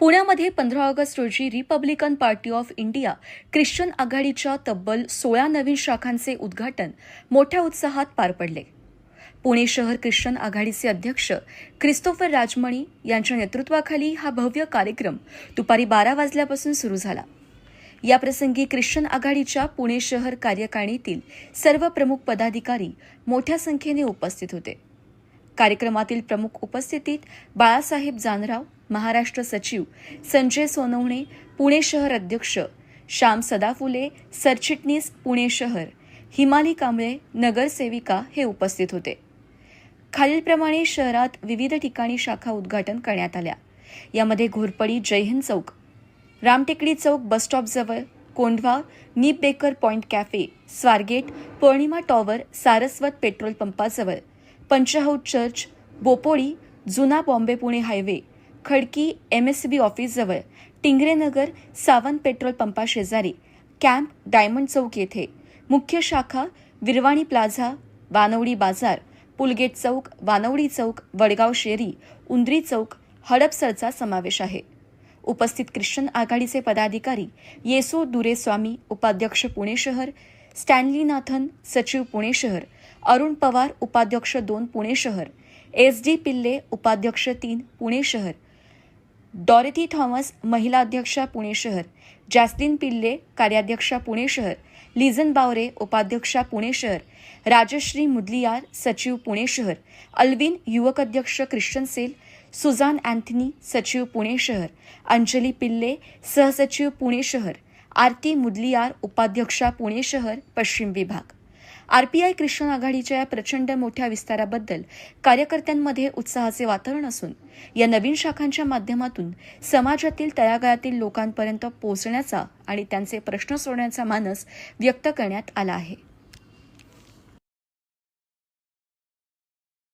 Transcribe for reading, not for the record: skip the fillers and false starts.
पुण्यामध्ये 15 ऑगस्ट रोजी Republican party of India Christian आघाडीच्या तब्बल 16 नवीन शाखांचे उद्घाटन मोठ्या उत्साहात पार पडले. पुणे शहर ख्रिश्चन आघाडीचे अध्यक्ष क्रिस्तोफर राजमणी यांच्या नेतृत्वाखाली हा भव्य कार्यक्रम दुपारी 12 वाजल्यापासून सुरू झाला. याप्रसंगी ख्रिश्चन आघाडीच्या पुणे शहर कार्यकारिणीतील सर्व प्रमुख पदाधिकारी मोठ्या संख्येने उपस्थित होते. कार्यक्रमातील प्रमुख उपस्थितीत बाळासाहेब जानराव, महाराष्ट्र सचिव संजय सोनवणे, पुणे शहर अध्यक्ष श्याम सदाफुले, सरचिटणीस पुणे शहर हिमाली कांबळे, नगरसेविका हे उपस्थित होते. खालीलप्रमाणे शहरात विविध ठिकाणी शाखा उद्घाटन करण्यात आल्या. यामध्ये घोरपडी जयहिंद चौक, रामटेकडी चौक बसस्टॉपजवळ, कोंढवा नीप baker point cafe, Swargate, Pournima tower, Saraswat petrol पंपाजवळ, पंचाहौद चर्च, बोपोळी, जुना बॉम्बे पुणे हायवे, खडकी MSB ऑफिसजवळ, टिंगरेनगर, सावंत पेट्रोल पंपाशेजारी, कॅम्प डायमंड चौक येथे, मुख्य शाखा विरवाणी प्लाझा, वानवडी बाजार, पुलगेट चौक, वानवडी चौक, वडगाव शेरी, उंद्री चौक, हडपसरचा समावेश आहे. उपस्थित ख्रिश्चन आघाडीचे पदाधिकारी येसू दुरेस्वामी, उपाध्यक्ष पुणे शहर, स्टॅनली नाथन, सचिव पुणे शहर, अरुण पवार, उपाध्यक्ष 2 पुणे शहर, SD पिल्ले, उपाध्यक्ष 3 पुणे शहर, डॉरेथी थॉमस, महिला अध्यक्षा पुणे शहर, जॅस्लिन पिल्ले, कार्याध्यक्षा पुणे शहर, लिझन बावरे, उपाध्यक्षा पुणे शहर, राजश्री मुदलियार, सचिव पुणे शहर, अल्विन, युवक अध्यक्ष ख्रिश्चन सेल, सुजान अँथनी, सचिव पुणे शहर, अंजली पिल्ले, सहसचिव पुणे शहर, आरती मुदलियार, उपाध्यक्षा पुणे शहर पश्चिम विभाग. RPI ख्रिश्चन आघाडीच्या या प्रचंड मोठ्या विस्ताराबद्दल कार्यकर्त्यांमध्ये उत्साहाचे वातावरण असून या नवीन शाखांच्या माध्यमातून समाजातील तळागाळातील लोकांपर्यंत पोहोचण्याचा आणि त्यांचे प्रश्न सोडवण्याचा मानस व्यक्त करण्यात आला आहे.